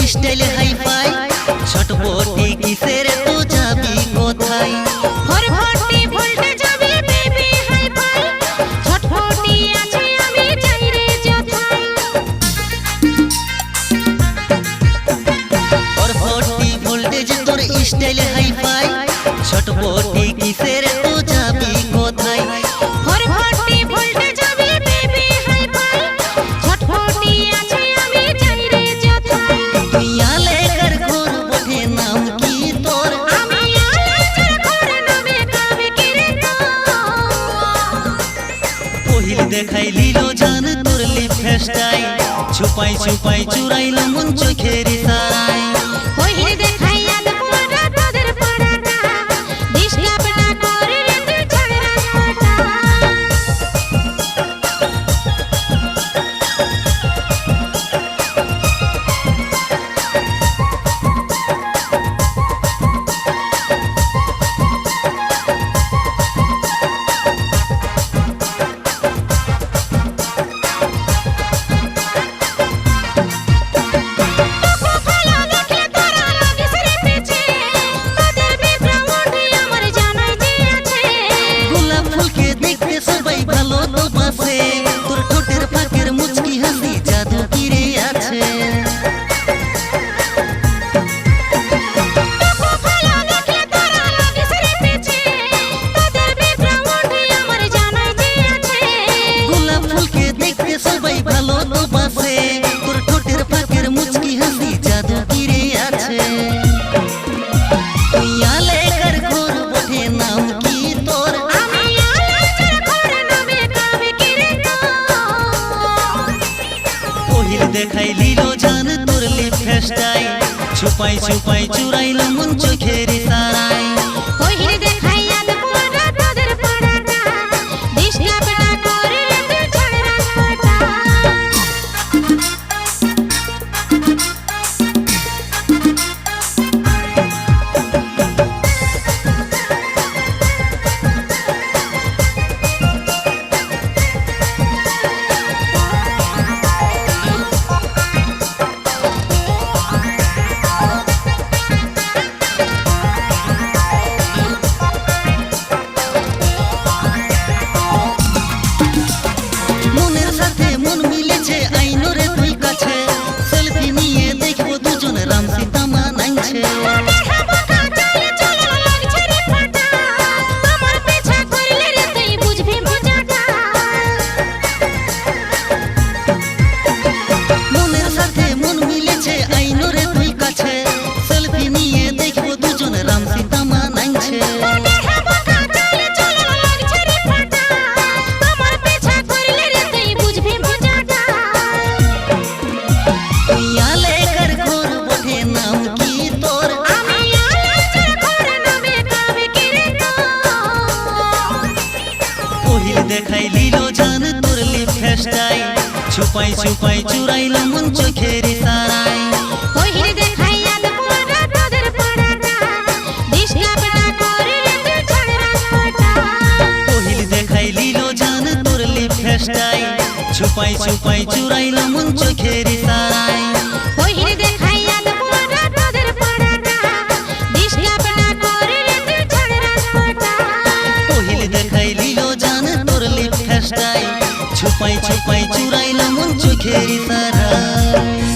style hi fi ছটপটি কিসের তো যাবি কোথায় ফরফটি ভোল্টে যাবে বেবি হাই ফাই ছটফটি আছে আমি যাই রে যথাই ফরফটি ভোল্টেজ তোর স্টাইল হাই ফাই ছটপটি কিসের তো যাবি কোথায় ফরফটি ভোল্টে যাবে বেবি হাই ফাই ছটফটি আছে আমি যাই রে যথাই তুই আলে কর ঘর বটে নাম কি তোর আমি আলাচার ঘর নামে কাবে কিরে তো পহিল দেখাই লিলো জান তোর লিপ ফেস্টাই ছুপাই ছুপাই চুরাইল মন চোখের ইশারায় ওইরে দেখাইয়া দেবরা তোদের পাড়াটা ডিস্টার্বটা করে রে তুই ঝগড়া কাটা গোলাপ ফুলকে দেখতে সবাই ভালো তো বাসে তোর ঠোঁটের ফাঁকের মুচকি হাসি জাদু কিরে আছে গোলাপ ফুলকে দেখতে সবাই ভালো তো বাসে তোর ঠোঁটের ফাঁকের মুচকি হাসি জাদু কিরে আছে তুই আলে কর ঘর বটে নাম কি তোর পহিল দেখাই লিলো জান তোর লিপ ফেস্টাই ছুপাই ছুপাই চুরাইল মন চোখের ইশারায় মনের সাথে মন মিলেছে আইনরে তুই কাছে সেলফি নিয়ে দেখবো দুজন রাম সীতা মানাইছে মনের সাথে মন মিলেছে আইনরে তুই কাছে সেলফি নিয়ে দেখবো দুজন রাম সীতা মানাইছে তুই আলে কর ঘর বটে নাম কি তোর পহিল দেখাই লিলো জান তোর লিপ ফেস্টাই ছুপাই ছুপাই চুরাইল মন চোখের ইশারায় পহিল দেখাই লিলো জান তোর লিপ ফেস্টাই ছুপাই ছুপাই চুরাইল মন চোখের ইশারায় পহিল দেখাই লিলো জান তোর লিপ ফেস্টাই ছুপাই ছুপাই চুরাইল মন চোখের ইশারায়